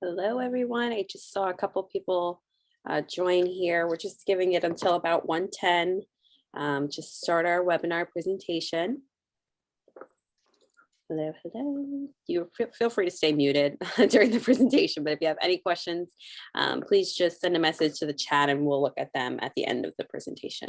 Hello, everyone. I just saw a couple people join here. We're just giving it until about 1:10 to start our webinar presentation. Hello, hello. You feel free to stay muted during the presentation, but if you have any questions, please just send a message to the chat and we'll look at them at the end of the presentation.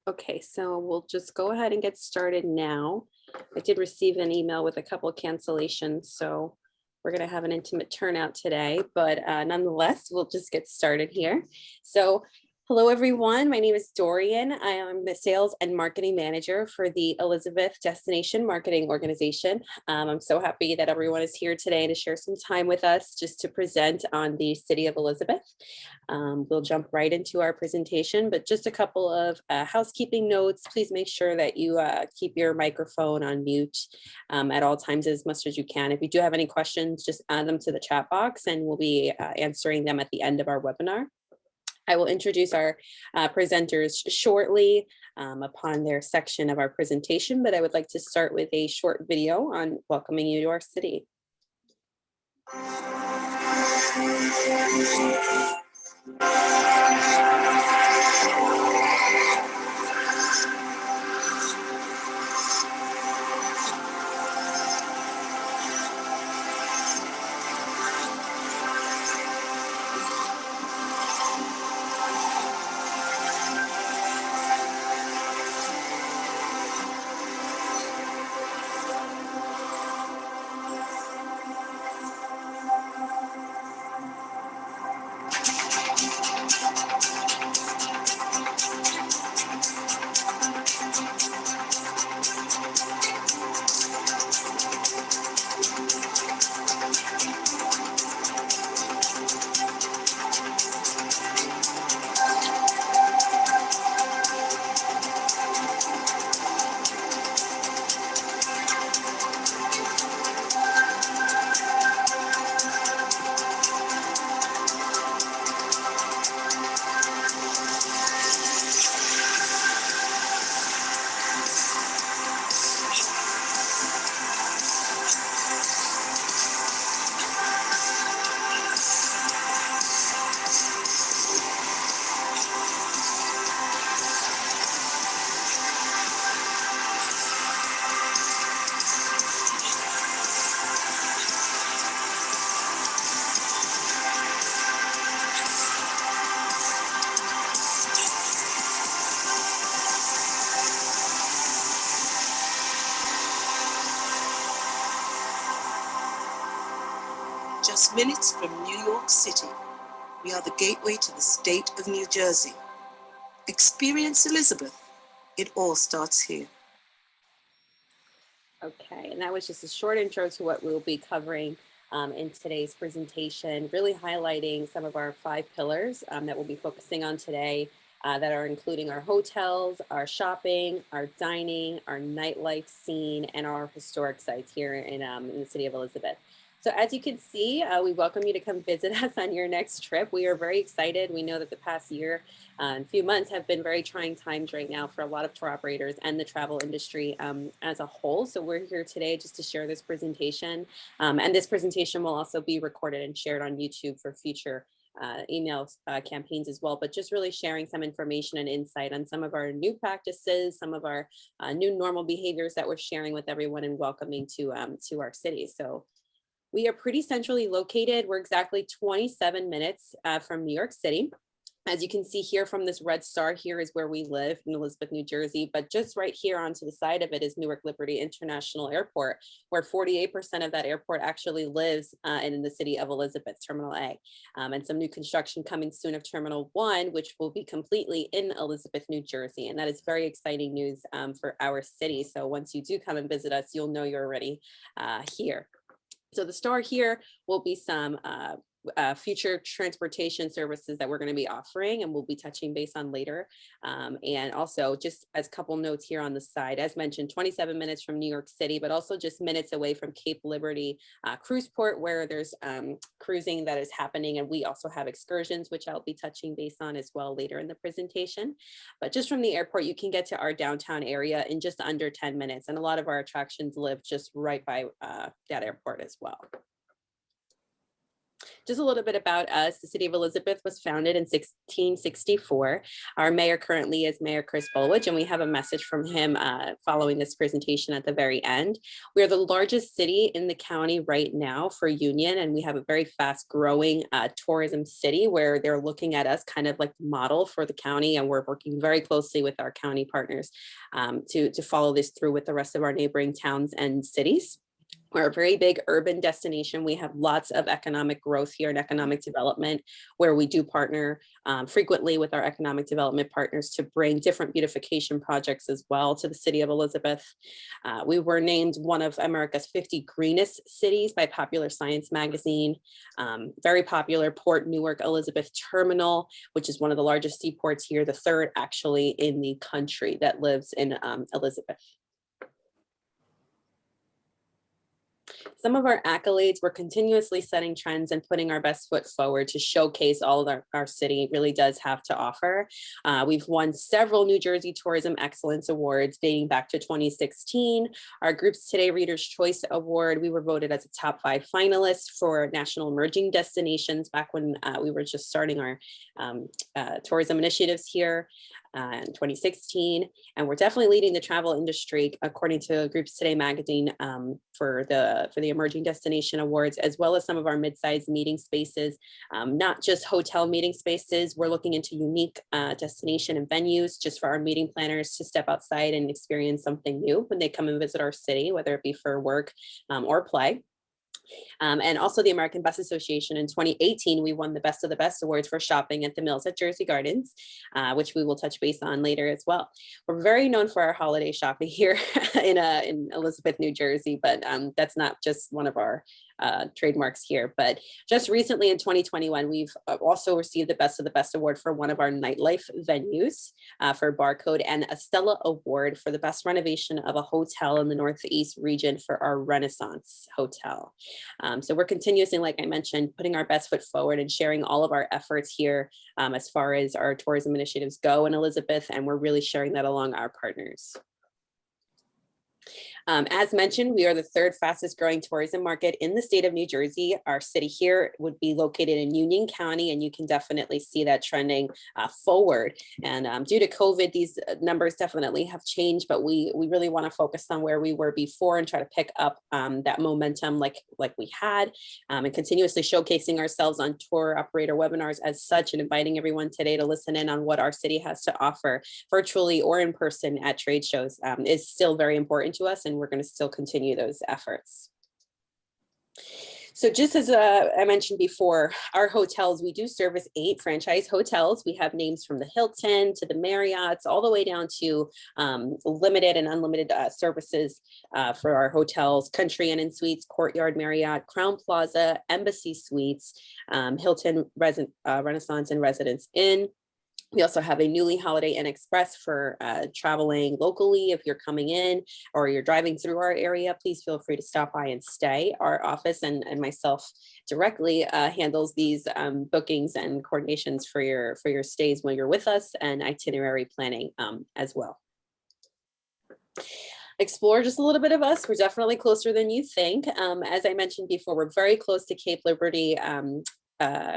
Okay, so we'll just go ahead and get started now. I did receive an email with a couple of cancellations, so we're going to have an intimate turnout today, but nonetheless, we'll just get started here. So hello, everyone. My name is Dorian. I am the Sales and Marketing Manager for the Elizabeth Destination Marketing Organization. I'm so happy that everyone is here today to share some time with us just to present on the City of Elizabeth. We'll jump right into our presentation, but just a couple of housekeeping notes. Please make sure that you keep your microphone on mute at all times as much as you can. If you do have any questions, just add them to the chat box and we'll be answering them at the end of our webinar. I will introduce our presenters shortly upon their section of our presentation, but I would like to start with a short video on welcoming you to our city. Just minutes from New York City, we are the gateway to the state of New Jersey. Experience Elizabeth. It all starts here. Okay, and that was just a short intro to what we'll be covering in today's presentation, really highlighting some of our 5 pillars that we'll be focusing on today that are including our hotels, our shopping, our dining, our nightlife scene, and our historic sites here in the city of Elizabeth. So as you can see, we welcome you to come visit us on your next trip. We are very excited. We know that the past year and few months have been very trying times right now for a lot of tour operators and the travel industry as a whole. So we're here today just to share this presentation. And this presentation will also be recorded and shared on YouTube for future email campaigns as well, but just really sharing some information and insight on some of our new practices, some of our new normal behaviors that we're sharing with everyone and welcoming to our city. So we are pretty centrally located. We're exactly 27 minutes from New York City. As you can see here from this red star, here is where we live in Elizabeth, New Jersey. But just right here onto the side of it is Newark Liberty International Airport, where 48% of that airport actually lives in the city of Elizabeth, Terminal A. And some new construction coming soon of Terminal 1, which will be completely in Elizabeth, New Jersey. And that is very exciting news for our city. So once you do come and visit us, you'll know you're already here. So the star here will be some future transportation services that we're going to be offering and we'll be touching base on later. And also just as a couple notes here on the side, as mentioned, 27 minutes from New York City, but also just minutes away from Cape Liberty cruise port where there's cruising that is happening. And we also have excursions, which I'll be touching base on as well later in the presentation. But just from the airport, you can get to our downtown area in just under 10 minutes. And a lot of our attractions live just right by that airport as well. Just a little bit about us. The city of Elizabeth was founded in 1664. Our mayor currently is Mayor Chris Bulwich, and we have a message from him following this presentation at the very end. We are the largest city in the county right now for Union, and we have a very fast growing tourism city where they're looking at us kind of like the model for the county, and we're working very closely with our county partners to follow this through with the rest of our neighboring towns and cities. We're a very big urban destination. We have lots of economic growth here and economic development where we do partner frequently with our economic development partners to bring different beautification projects as well to the city of Elizabeth. We were named one of America's 50 greenest cities by Popular Science magazine. Very popular Port Newark Elizabeth Terminal, which is one of the largest seaports here, the third actually in the country that lives in Elizabeth. Some of our accolades, we're continuously setting trends and putting our best foot forward to showcase all of our city really does have to offer. We've won several New Jersey Tourism Excellence Awards dating back to 2016. Our Groups Today Readers' Choice Award, we were voted as a top 5 finalist for National Emerging Destinations back when we were just starting our tourism initiatives here in 2016. And we're definitely leading the travel industry according to Groups Today magazine for the Emerging Destination Awards, as well as some of our mid-sized meeting spaces, not just hotel meeting spaces. We're looking into unique destination and venues just for our meeting planners to step outside and experience something new when they come and visit our city, whether it be for work or play. And also the American Bus Association in 2018, we won the Best of the Best awards for shopping at the Mills at Jersey Gardens, which we will touch base on later as well. We're very known for our holiday shopping here in Elizabeth, New Jersey, but that's not just one of our trademarks here. But just recently in 2021, we've also received the Best of the Best award for one of our nightlife venues for Barcode, and a Stella Award for the best renovation of a hotel in the Northeast region for our Renaissance Hotel. So we're continuously, like I mentioned, putting our best foot forward and sharing all of our efforts here as far as our tourism initiatives go in Elizabeth, and we're really sharing that along our partners. As mentioned, we are the 3rd fastest growing tourism market in the state of New Jersey. Our city here would be located in Union County, and you can definitely see that trending forward. And due to COVID, these numbers definitely have changed, but we really want to focus on where we were before and try to pick up that momentum like we had, and continuously showcasing ourselves on tour operator webinars as such, and inviting everyone today to listen in on what our city has to offer virtually or in person at trade shows is still very important to us, and we're going to still continue those efforts. So just as I mentioned before, our hotels, we do service 8 franchise hotels. We have names from the Hilton to the Marriott's, all the way down to limited and unlimited services for our hotels: Country Inn and Suites, Courtyard Marriott, Crown Plaza, Embassy Suites, Hilton Renaissance and Residence Inn. We also have a newly Holiday Inn Express for traveling locally. If you're coming in or you're driving through our area, please feel free to stop by and stay. Our office and myself directly handles these bookings and coordinations for your stays when you're with us, and itinerary planning as well. Explore just a little bit of us. We're definitely closer than you think. As I mentioned before, we're very close to Cape Liberty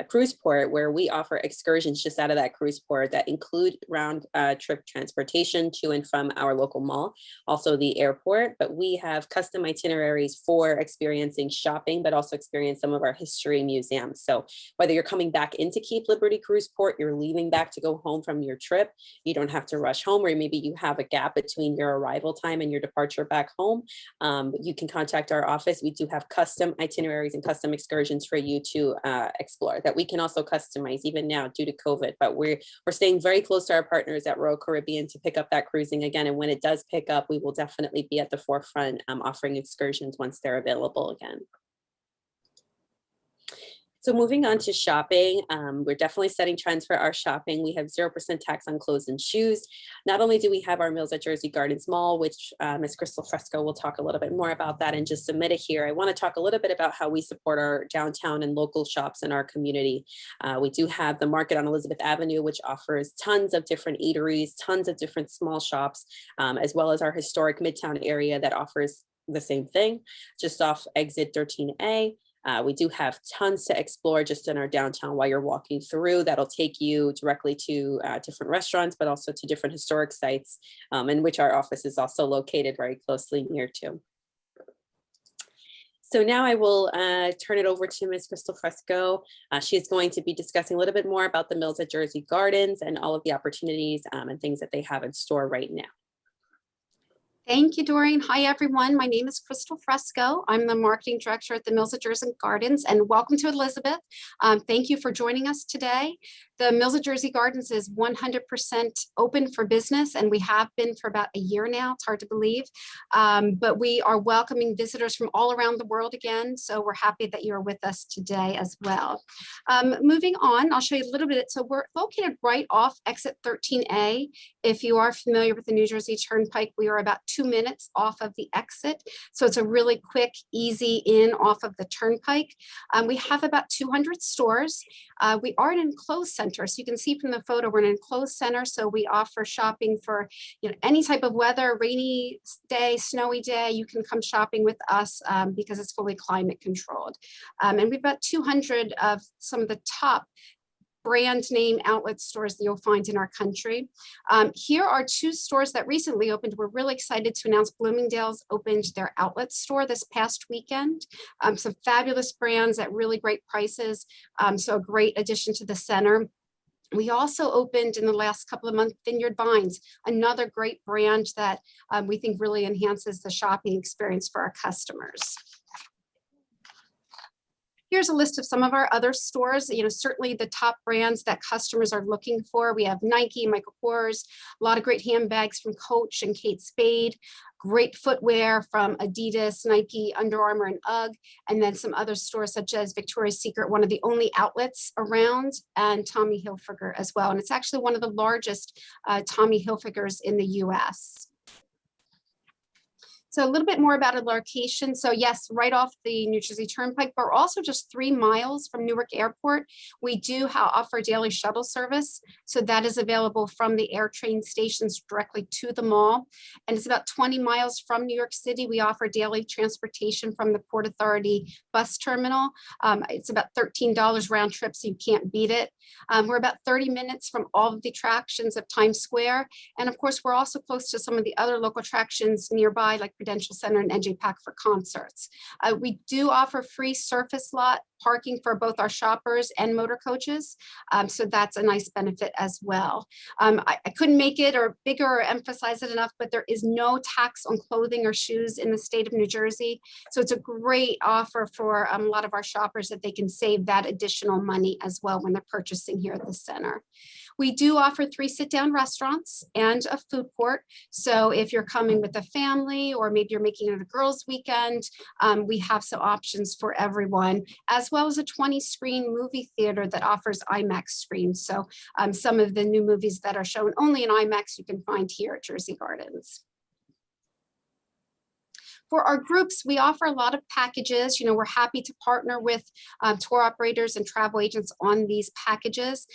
cruise port, where we offer excursions just out of that cruise port that include round trip transportation to and from our local mall, also the airport. But we have custom itineraries for experiencing shopping, but also experience some of our history museums. So whether you're coming back into Cape Liberty cruise port, you're leaving back to go home from your trip, you don't have to rush home, or maybe you have a gap between your arrival time and your departure back home. You can contact our office. We do have custom itineraries and custom excursions for you to explore that we can also customize even now due to COVID. But we're staying very close to our partners at Royal Caribbean to pick up that cruising again. And when it does pick up, we will definitely be at the forefront offering excursions once they're available again. So moving on to shopping, we're definitely setting trends for our shopping. We have 0% tax on clothes and shoes. Not only do we have our Mills at Jersey Gardens Mall, which Ms. Crystal Fresco will talk a little bit more about that in just a minute here. I want to talk a little bit about how we support our downtown and local shops in our community. We do have the market on Elizabeth Avenue, which offers tons of different eateries, tons of different small shops, as well as our historic Midtown area that offers the same thing, just off exit 13A. We do have tons to explore just in our downtown while you're walking through. That'll take you directly to different restaurants, but also to different historic sites, in which our office is also located very closely near to. So now I will turn it over to Ms. Crystal Fresco. She is going to be discussing a little bit more about the Mills at Jersey Gardens and all of the opportunities and things that they have in store right now. Thank you, Doreen. Hi, everyone. My name is Crystal Fresco. I'm the marketing director at the Mills at Jersey Gardens, and welcome to Elizabeth. Thank you for joining us today. The Mills at Jersey Gardens is 100% open for business, and we have been for about a year now. It's hard to believe, but we are welcoming visitors from all around the world again, so we're happy that you're with us today as well. Moving on, I'll show you a little bit. So we're located right off exit 13A. If you are familiar with the New Jersey Turnpike, we are about 2 minutes off of the exit. So it's a really quick, easy in off of the Turnpike. We have about 200 stores. We are an enclosed center. So you can see from the photo, we're an enclosed center. So we offer shopping for any type of weather, rainy day, snowy day. You can come shopping with us because it's fully climate controlled. And we've got 200 of some of the top brand name outlet stores that you'll find in our country. Here are 2 stores that recently opened. We're really excited to announce Bloomingdale's opened their outlet store this past weekend. Some fabulous brands at really great prices. So a great addition to the center. We also opened in the last couple of months Vineyard Vines, another great brand that we think really enhances the shopping experience for our customers. Here's a list of some of our other stores, certainly the top brands that customers are looking for. We have Nike, Michael Kors, a lot of great handbags from Coach and Kate Spade, great footwear from Adidas, Nike, Under Armour, and UGG, and then some other stores such as Victoria's Secret, one of the only outlets around, and Tommy Hilfiger as well. And it's actually one of the largest Tommy Hilfigers in the US. So a little bit more about a location. So yes, right off the New Jersey Turnpike, but we're also just 3 miles from Newark Airport. We do offer daily shuttle service. So that is available from the AirTrain stations directly to the mall. And it's about 20 miles from New York City. We offer daily transportation from the Port Authority bus terminal. It's about $13 round trip, so you can't beat it. We're about 30 minutes from all of the attractions of Times Square. And of course, we're also close to some of the other local attractions nearby, like Prudential Center and NJ Pack for concerts. We do offer free surface lot parking for both our shoppers and motor coaches. So that's a nice benefit as well. I couldn't make it or bigger or emphasize it enough, but there is no tax on clothing or shoes in the state of New Jersey. So it's a great offer for a lot of our shoppers that they can save that additional money as well when they're purchasing here at the center. We do offer 3 sit-down restaurants and a food court. So if you're coming with a family or maybe you're making it a girls' weekend, we have some options for everyone, as well as a 20-screen movie theater that offers IMAX screens. So some of the new movies that are shown only in IMAX you can find here at Jersey Gardens. For our groups, we offer a lot of packages. We're happy to partner with tour operators and travel agents on these packages.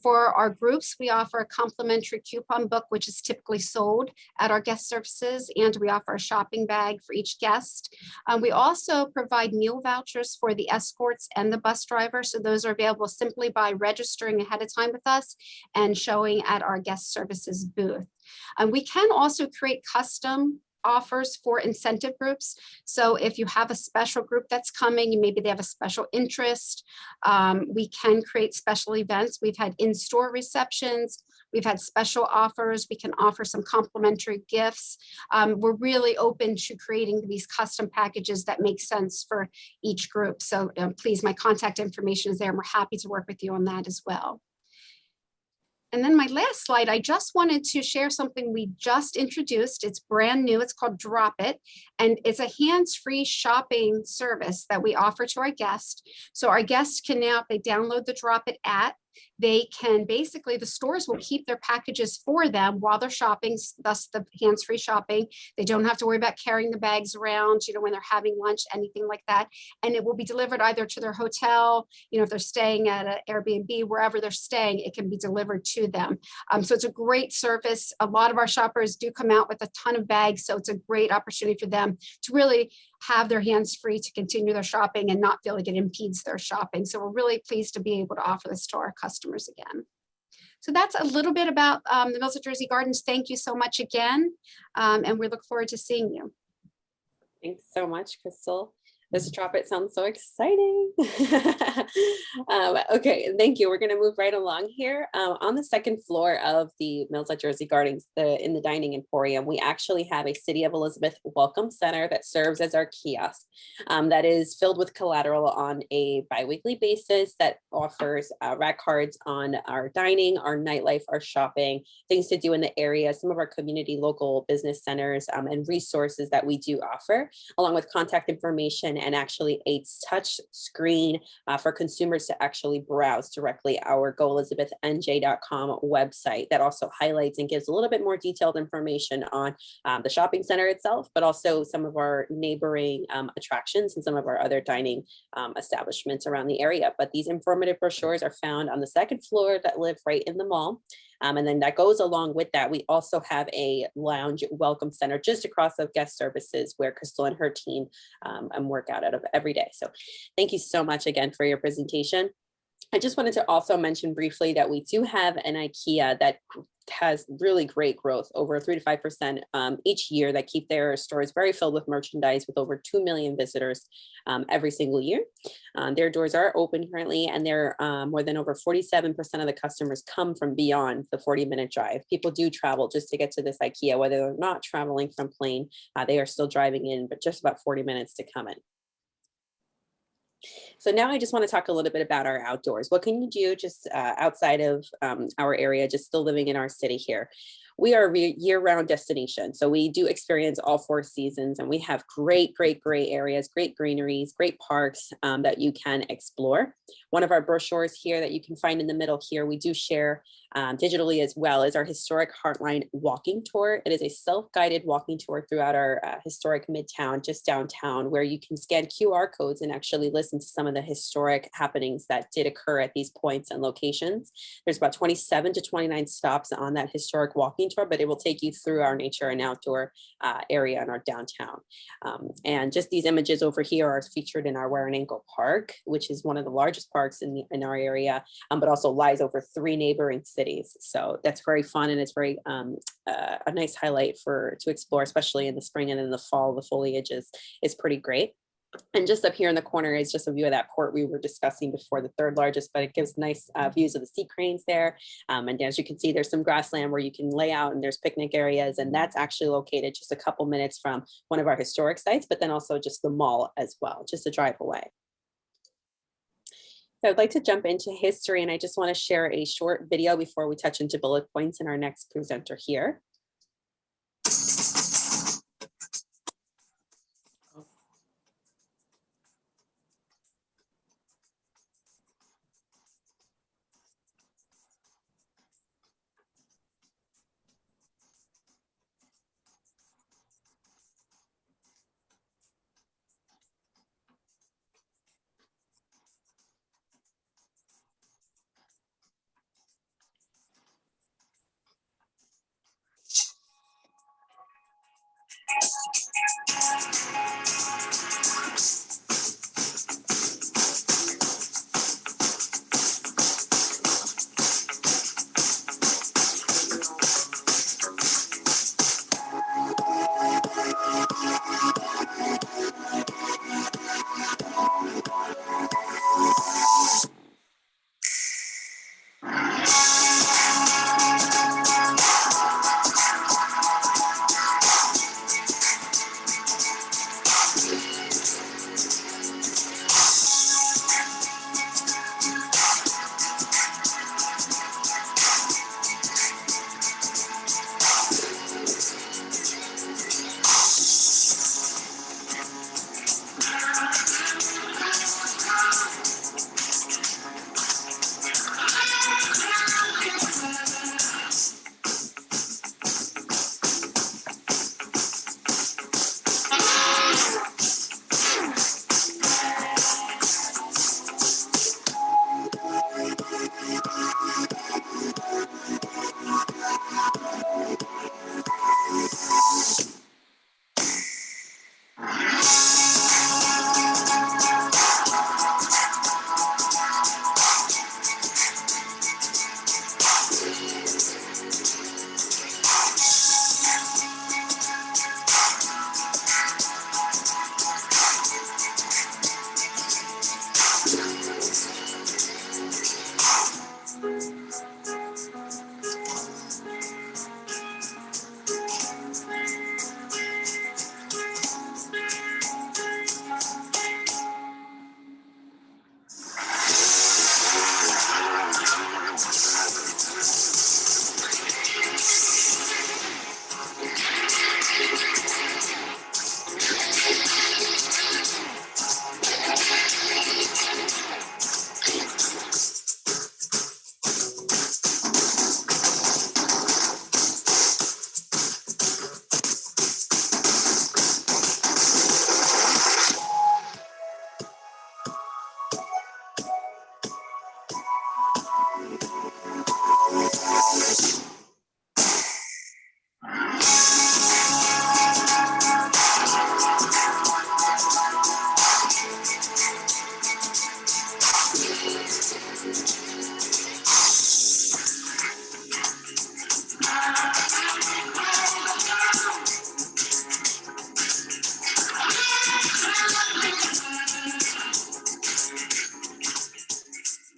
For our groups, we offer a complimentary coupon book, which is typically sold at our guest services, and we offer a shopping bag for each guest. We also provide meal vouchers for the escorts and the bus driver. So those are available simply by registering ahead of time with us and showing at our guest services booth. We can also create custom offers for incentive groups. So if you have a special group that's coming and maybe they have a special interest, we can create special events. We've had in-store receptions. We've had special offers. We can offer some complimentary gifts. We're really open to creating these custom packages that make sense for each group. So please, my contact information is there and we're happy to work with you on that as well. And then my last slide, I just wanted to share something we just introduced. It's brand new. It's called Drop It. And it's a hands-free shopping service that we offer to our guests. So our guests can now, if they download the Drop It app, they can basically, the stores will keep their packages for them while they're shopping, thus the hands-free shopping. They don't have to worry about carrying the bags around, when they're having lunch, anything like that. And it will be delivered either to their hotel, if they're staying at an Airbnb, wherever they're staying, it can be delivered to them. So it's a great service. A lot of our shoppers do come out with a ton of bags. So it's a great opportunity for them to really have their hands free to continue their shopping and not feel like it impedes their shopping. So we're really pleased to be able to offer this to our customers again. So that's a little bit about the Mills at Jersey Gardens. Thank you so much again. And we look forward to seeing you. Thanks so much, Crystal. This Drop It sounds so exciting. Okay, thank you. We're going to move right along here. On the second floor of the Mills at Jersey Gardens, in the dining emporium, we actually have a City of Elizabeth Welcome Center that serves as our kiosk that is filled with collateral on a biweekly basis that offers rack cards on our dining, our nightlife, our shopping, things to do in the area, some of our community local business centers and resources that we do offer, along with contact information and actually a touch screen for consumers to actually browse directly our goelizabethnj.com website that also highlights and gives a little bit more detailed information on the shopping center itself, but also some of our neighboring attractions and some of our other dining establishments around the area. But these informative brochures are found on the second floor that live right in the mall. And then that goes along with that. We also have a lounge welcome center just across of guest services where Crystal and her team work out of every day. So thank you so much again for your presentation. I just wanted to also mention briefly that we do have an IKEA that has really great growth, over 3 to 5% each year, that keep their stores very filled with merchandise with over 2 million visitors every single year. Their doors are open currently, and they're more than over 47% of the customers come from beyond the 40-minute drive. People do travel just to get to this IKEA, whether they're not traveling from plane, they are still driving in, but just about 40 minutes to come in. So now I just want to talk a little bit about our outdoors. What can you do just outside of our area, just still living in our city here? We are a year-round destination. So we do experience all 4 seasons, and we have great areas, great greeneries, great parks that you can explore. One of our brochures here that you can find in the middle here, we do share digitally as well, is our historic Heartline walking tour. It is a self-guided walking tour throughout our historic Midtown, just downtown, where you can scan QR codes and actually listen to some of the historic happenings that did occur at these points and locations. There's about 27 to 29 stops on that historic walking tour, but it will take you through our nature and outdoor area in our downtown. And just these images over here are featured in our Warrenangle Park, which is one of the largest parks in our area, but also lies over 3 neighboring cities. So that's very fun, and it's very a nice highlight to explore, especially in the spring and in the fall. The foliage is pretty great. And just up here in the corner is just a view of that port we were discussing before, the third largest, but it gives nice views of the sea cranes there. And as you can see, there's some grassland where you can lay out and there's picnic areas. And that's actually located just a couple minutes from one of our historic sites, but then also just the mall as well, just a drive away. So I'd like to jump into history, and I just want to share a short video before we touch into bullet points in our next presenter here.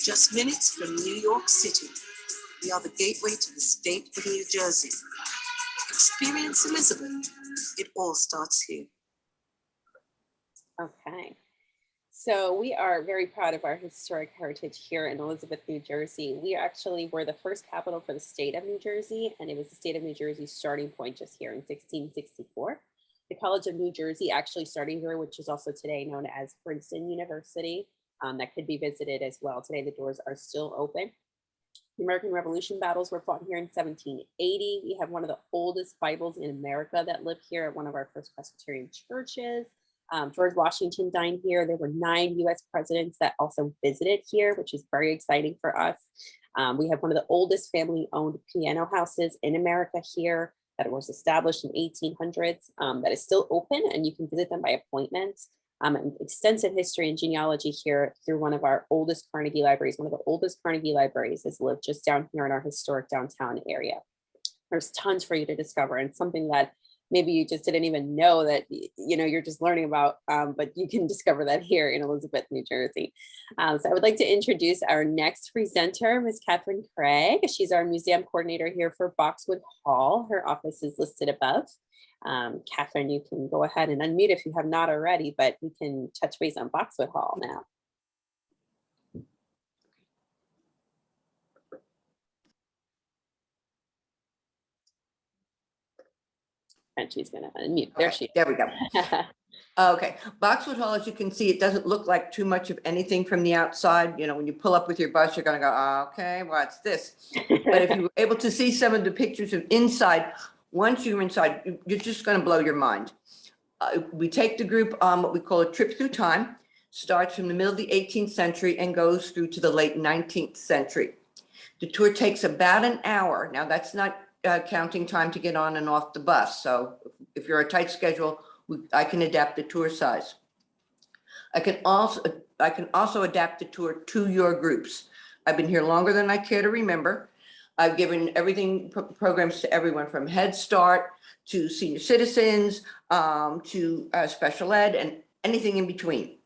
Just minutes from New York City, we are the gateway to the state of New Jersey. Experience Elizabeth. It all starts here. Okay. So we are very proud of our historic heritage here in Elizabeth, New Jersey. We actually were the first capital for the state of New Jersey, and it was the state of New Jersey's starting point just here in 1664. The College of New Jersey actually started here, which is also today known as Princeton University. That could be visited as well. Today, the doors are still open. The American Revolution battles were fought here in 1780. We have one of the oldest Bibles in America that lived here at one of our first Presbyterian churches. George Washington dined here. There were 9 US presidents that also visited here, which is very exciting for us. We have one of the oldest family-owned piano houses in America here that was established in 1800s that is still open, and you can visit them by appointment. An extensive history and genealogy here through one of our oldest Carnegie libraries. One of the oldest Carnegie libraries has lived just down here in our historic downtown area. There's tons for you to discover, and something that maybe you just didn't even know that, you're just learning about, but you can discover that here in Elizabeth, New Jersey. So I would like to introduce our next presenter, Ms. Catherine Craig. She's our museum coordinator here for Boxwood Hall. Her office is listed above. Catherine, you can go ahead and unmute if you have not already, but we can touch base on Boxwood Hall now. And she's going to unmute. There she is. There we go. Okay, Boxwood Hall, as you can see, it doesn't look like too much of anything from the outside. You know, when you pull up with your bus, you're gonna go, "Oh, okay, what's this?" But if you were able to see some of the pictures of inside, once you're inside, you're just gonna blow your mind. We take the group on what we call a trip through time, starts from the middle of the 18th century and goes through to the late 19th century. The tour takes about an hour. Now, that's not counting time to get on and off the bus. So if you're a tight schedule, I can adapt the tour size. I can also adapt the tour to your groups. I've been here longer than I care to remember. I've given programs to everyone from Head Start to senior citizens to special ed and anything in between.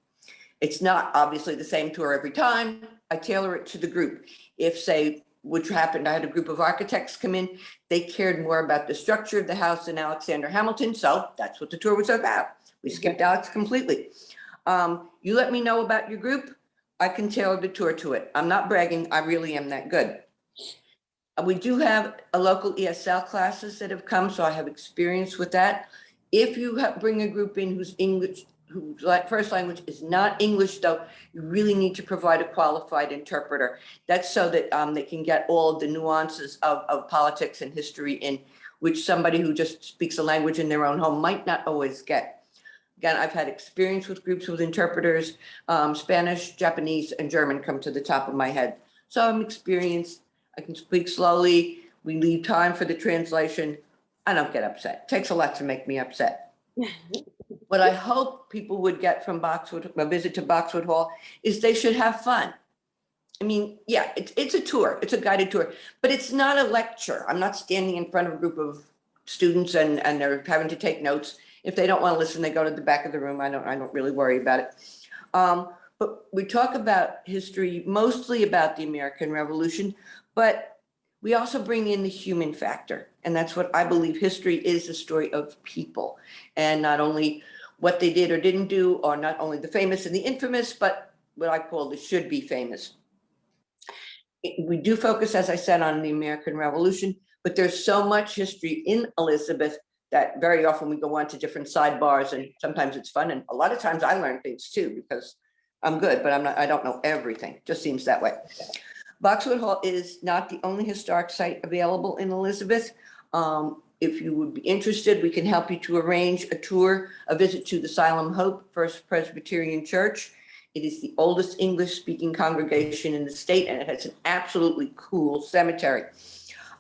It's not obviously the same tour every time. I tailor it to the group. If, say, which happened, I had a group of architects come in, they cared more about the structure of the house than Alexander Hamilton, so that's what the tour was about. We skipped Alex completely. You let me know about your group, I can tailor the tour to it. I'm not bragging, I really am that good. We do have a local ESL classes that have come, so I have experience with that. If you bring a group in whose first language is not English, though, you really need to provide a qualified interpreter. That's so that they can get all of the nuances of politics and history in which somebody who just speaks a language in their own home might not always get. Again, I've had experience with groups with interpreters. Spanish, Japanese, and German come to the top of my head. So I'm experienced. I can speak slowly. We leave time for the translation. I don't get upset. It takes a lot to make me upset. What I hope people would get from a visit to Boxwood Hall is they should have fun. I mean, yeah, it's a tour, it's a guided tour, but it's not a lecture. I'm not standing in front of a group of students and they're having to take notes. If they don't want to listen, they go to the back of the room. I don't really worry about it. But we talk about history, mostly about the American Revolution, but we also bring in the human factor. And that's what I believe history is, a story of people, and not only what they did or didn't do, or not only the famous and the infamous, but what I call the should be famous. We do focus, as I said, on the American Revolution, but there's so much history in Elizabeth that very often we go on to different sidebars, and sometimes it's fun. And a lot of times I learn things too, because I'm good, but I don't know everything. It just seems that way. Boxwood Hall is not the only historic site available in Elizabeth. If you would be interested, we can help you to arrange a tour, a visit to the Siloam Hope First Presbyterian Church. It is the oldest English-speaking congregation in the state, and it has an absolutely cool cemetery.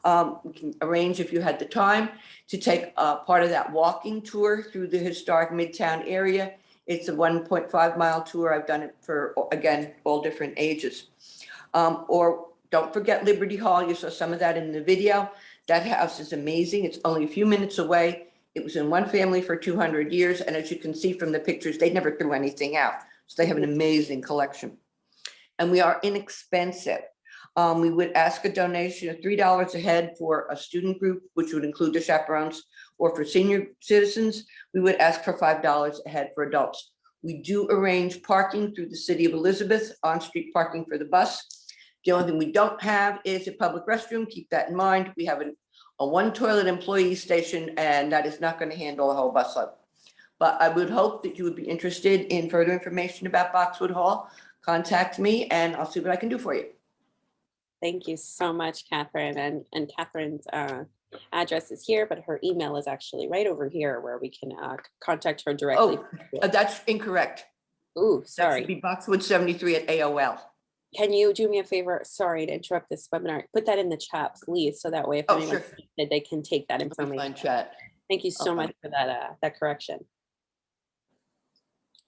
We can arrange, if you had the time, to take part of that walking tour through the historic Midtown area. It's a 1.5-mile tour. I've done it for, again, all different ages. Or don't forget Liberty Hall. You saw some of that in the video. That house is amazing. It's only a few minutes away. It was in one family for 200 years. And as you can see from the pictures, they never threw anything out. So they have an amazing collection. And we are inexpensive. We would ask a donation of $3 a head for a student group, which would include the chaperones, or for senior citizens, we would ask for $5 a head for adults. We do arrange parking through the city of Elizabeth, on-street parking for the bus. The only thing we don't have is a public restroom. Keep that in mind. We have a one toilet employee station, and that is not going to handle a whole busload. But I would hope that you would be interested in further information about Boxwood Hall. Contact me and I'll see what I can do for you. Thank you so much, Catherine. And Catherine's address is here, but her email is actually right over here where we can contact her directly. Oh, that's incorrect. Ooh, That sorry. should be Boxwood73 at AOL. Can you do me a favor? Sorry to interrupt this webinar. Put that in the chat, please, so that way if anyone's interested, they can take that information. Chat. Thank you so much for that correction.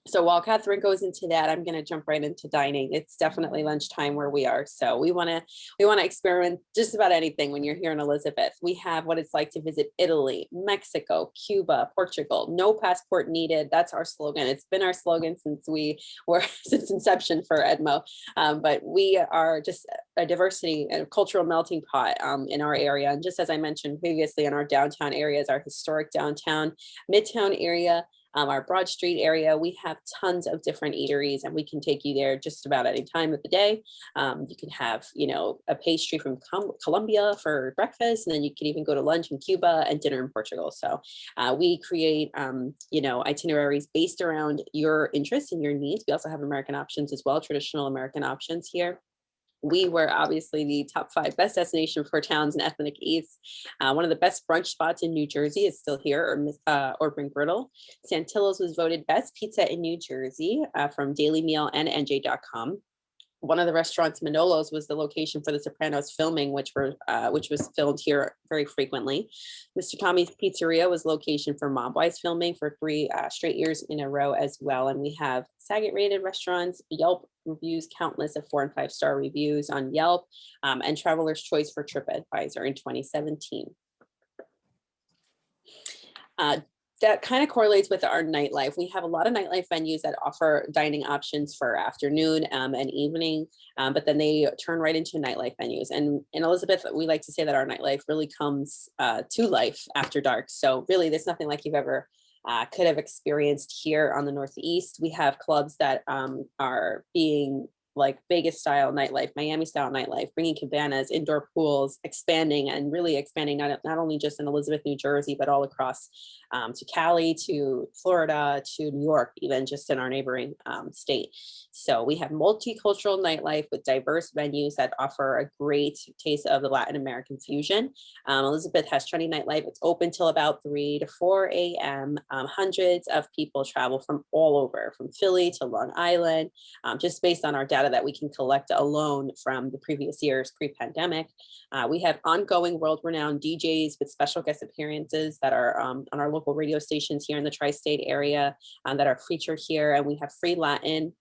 So while Catherine goes into that, I'm going to jump right into dining. It's definitely lunchtime where we are. So we want to experiment just about anything when you're here in Elizabeth. We have what it's like to visit Italy, Mexico, Cuba, Portugal. No passport needed. That's our slogan. It's been our slogan since we were since inception for EDMO. But we are just a diversity and cultural melting pot in our area. And just as I mentioned previously, in our downtown areas, our historic downtown, midtown area, our Broad Street area, we have tons of different eateries and we can take you there just about any time of the day. You can have, a pastry from Colombia for breakfast, and then you can even go to lunch in Cuba and dinner in Portugal. So we create, itineraries based around your interests and your needs. We also have American options as well, traditional American options here. We were obviously the top 5 best destination for towns and ethnic eats. One of the best brunch spots in New Jersey is still here, or Griddle. Santillo's was voted best pizza in New Jersey from Daily Meal and NJ.com. One of the restaurants, Manolo's, was the location for The Sopranos filming, which was filmed here very frequently. Mr. Tommy's Pizzeria was location for Mobwise filming for 3 straight years in a row as well. And we have Saget rated restaurants, Yelp reviews, countless of 4 and 5 star reviews on Yelp, and Traveler's Choice for TripAdvisor in 2017. That kind of correlates with our nightlife. We have a lot of nightlife venues that offer dining options for afternoon and evening, but then they turn right into nightlife venues. And in Elizabeth, we like to say that our nightlife really comes to life after dark. So really, there's nothing like you've ever could have experienced here on the Northeast. We have clubs that are being like Vegas style nightlife, Miami style nightlife, bringing cabanas, indoor pools, expanding and really expanding not only just in Elizabeth, New Jersey, but all across to Cali, to Florida, to New York, even just in our neighboring state. So we have multicultural nightlife with diverse venues that offer a great taste of the Latin American fusion. Elizabeth has trendy nightlife. It's open till about 3 to 4 a.m. Hundreds of people travel from all over, from Philly to Long Island, just based on our data that we can collect alone from the previous years pre-pandemic. We have ongoing world-renowned DJs with special guest appearances that are on our local radio stations here in the tri-state area that are featured here. And we have free Latin,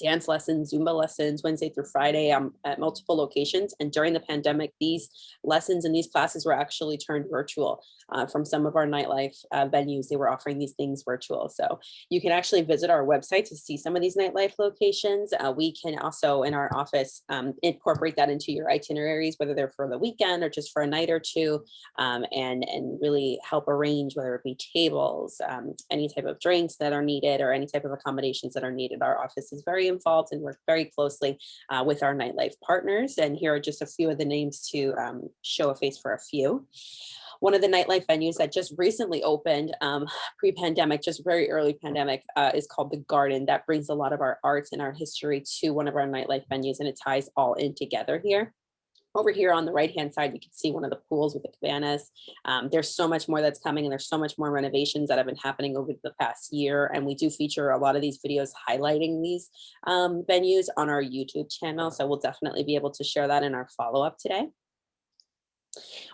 dance lessons, Zumba lessons, Wednesday through Friday at multiple locations. And during the pandemic, these lessons and these classes were actually turned virtual from some of our nightlife venues. They were offering these things virtual. So you can actually visit our website to see some of these nightlife locations. We can also in our office incorporate that into your itineraries, whether they're for the weekend or just for a night or two, and really help arrange whether it be tables, any type of drinks that are needed or any type of accommodations that are needed. Our office is very involved and work very closely with our nightlife partners. And here are just a few of the names to show a face for a few. One of the nightlife venues that just recently opened pre-pandemic, just very early pandemic, is called The Garden. That brings a lot of our arts and our history to one of our nightlife venues, and it ties all in together here. Over here on the right-hand side, you can see one of the pools with the cabanas. There's so much more that's coming, and there's so much more renovations that have been happening over the past year. And we do feature a lot of these videos highlighting these venues on our YouTube channel. So we'll definitely be able to share that in our follow-up today.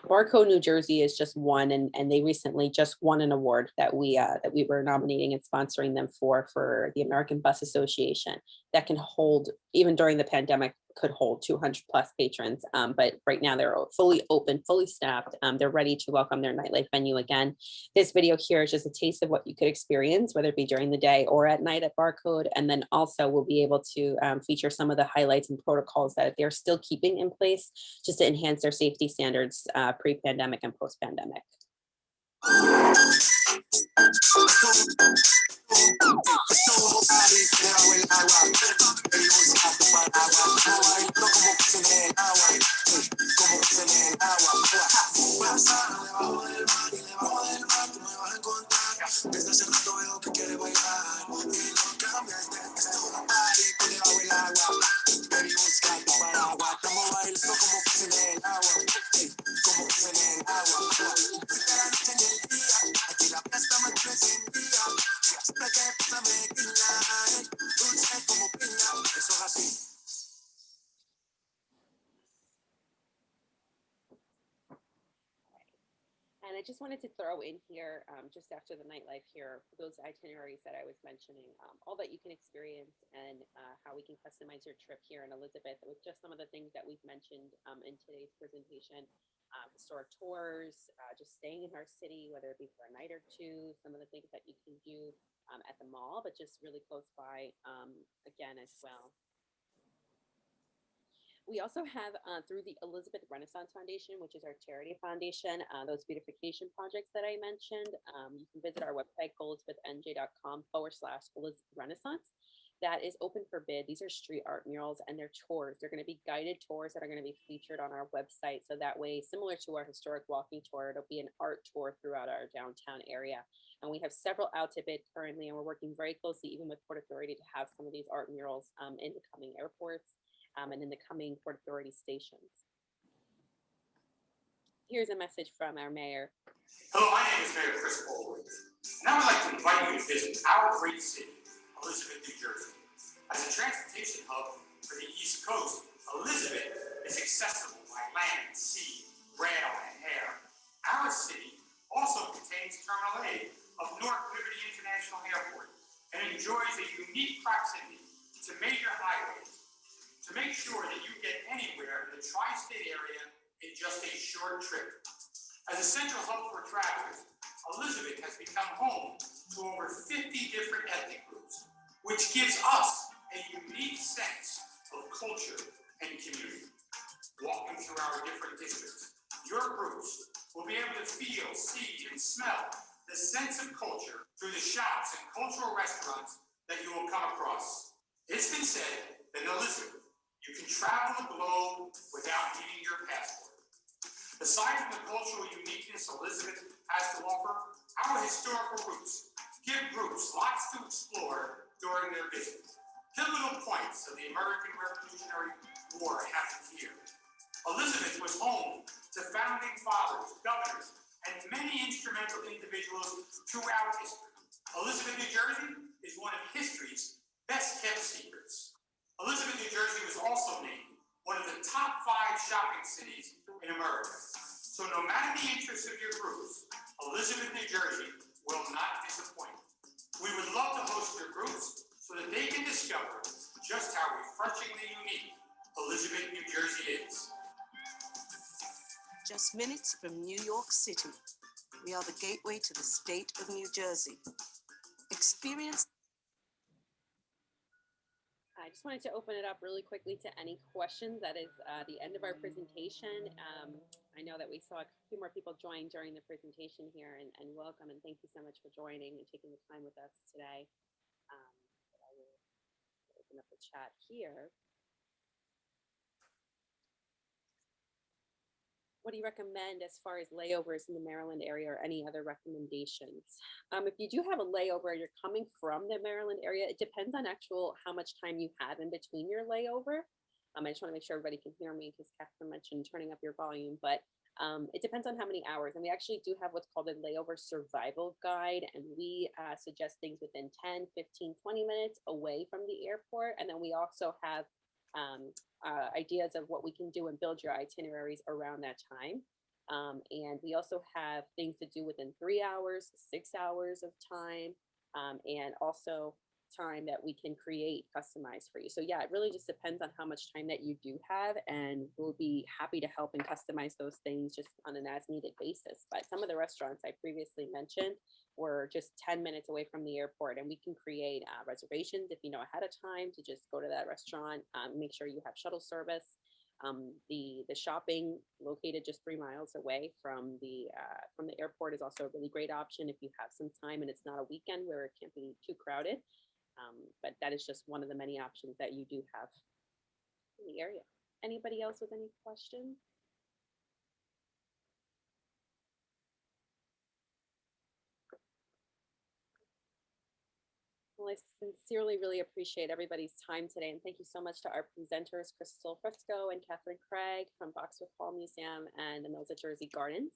Barco, New Jersey is just one, and they recently just won an award that we were nominating and sponsoring them for the American Bus Association that can hold, even during the pandemic, could hold 200 plus patrons. But right now they're fully open, fully staffed. They're ready to welcome their nightlife venue again. This video here is just a taste of what you could experience, whether it be during the day or at night at Barcode. And then also we'll be able to feature some of the highlights and protocols that they're still keeping in place just to enhance their safety standards pre-pandemic and post-pandemic. And I just wanted to throw in here, just after the nightlife here, those itineraries that I was mentioning, all that you can experience and how we can customize your trip here in Elizabeth with just some of the things that we've mentioned in today's presentation. Historic tours, just staying in our city, whether it be for a night or two, some of the things that you can do at the mall, but just really close by again as well. We also have through the Elizabeth Renaissance Foundation, which is our charity foundation, those beautification projects that I mentioned. You can visit our website, goldsmithNJ.com/Elizabeth Renaissance. That is open for bid. These are street art murals and they're tours. They're going to be guided tours that are going to be featured on our website. So that way, similar to our historic walking tour, it'll be an art tour throughout our downtown area. And we have several out to bid currently, and we're working very closely, even with Port Authority, to have some of these art murals in the coming airports. And in the coming Port Authority stations. Here's a message from our mayor. Hello, my name is Mayor Chris Baldwin, and I would like to invite you to visit our great city, Elizabeth, New Jersey. As a transportation hub for the East Coast, Elizabeth is accessible by land, sea, rail, and air. Our city also contains Terminal A of Newark Liberty International Airport and enjoys a unique proximity to major highways, to make sure that you get anywhere in the tri-state area in just a short trip. As a central hub for travelers, Elizabeth has become home to over 50 different ethnic groups, which gives us a unique sense of culture and community. Walking through our different districts, your groups will be able to feel, see, and smell the sense of culture through the shops and cultural restaurants that you will come across. It's been said that in Elizabeth, you can travel the globe without needing your passport. Aside from the cultural uniqueness Elizabeth has to offer, our historical roots give groups lots to explore during their visits. Pivotal points of the American Revolutionary War happened here. Elizabeth was home to founding fathers, governors, and many instrumental individuals throughout history. Elizabeth, New Jersey is one of history's best kept secrets. Elizabeth, New Jersey was also named one of the top 5 shopping cities in America. So no matter the interests of your groups, Elizabeth, New Jersey will not disappoint. We would love to host your groups so that they can discover just how refreshingly unique Elizabeth, New Jersey is. Just minutes from New York City, we are the gateway to the state of New Jersey. Experience. I just wanted to open it up really quickly to any questions. That is the end of our presentation. I know that we saw a few more people join during the presentation here, and welcome, and thank you so much for joining and taking the time with us today. But I will open up the chat here. What do you recommend as far as layovers in the Maryland area, or any other recommendations? If you do have a layover and you're coming from the Maryland area, it depends on how much time you have in between your layover. I just want to make sure everybody can hear me, because Catherine mentioned turning up your volume, but it depends on how many hours. And we actually do have what's called a layover survival guide, and we suggest things within 10, 15, 20 minutes away from the airport. And then we also have ideas of what we can do and build your itineraries around that time. And we also have things to do within 3 hours, 6 hours of time, and also time that we can create customized for you. So yeah, it really just depends on how much time that you do have, and we'll be happy to help and customize those things just on an as needed basis. But some of the restaurants I previously mentioned were just 10 minutes away from the airport, and we can create reservations if you know ahead of time to just go to that restaurant. Make sure you have shuttle service. The shopping located just 3 miles away from the airport is also a really great option if you have some time and it's not a weekend where it can't be too crowded. But that is just one of the many options that you do have in the area. Anybody else with any questions? Well, I sincerely really appreciate everybody's time today, and thank you so much to our presenters, Crystal Fresco and Catherine Craig from Boxwood Hall Museum and the Mills at Jersey Gardens.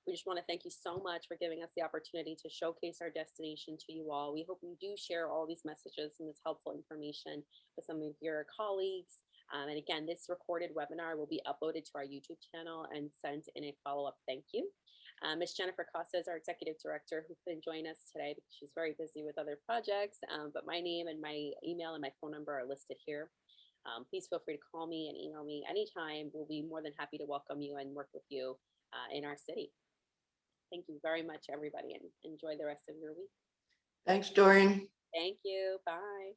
We just want to thank you so much for giving us the opportunity to showcase our destination to you all. We hope you do share all these messages and this helpful information with some of your colleagues. And again, this recorded webinar will be uploaded to our YouTube channel and sent in a follow-up thank you. Miss Jennifer Costa is our executive director who couldn't join us today because she's very busy with other projects. But my name and my email and my phone number are listed here. Please feel free to call me and email me anytime. We'll be more than happy to welcome you and work with you in our city. Thank you very much, everybody, and enjoy the rest of your week. Thanks, Doreen. Thank you. Bye.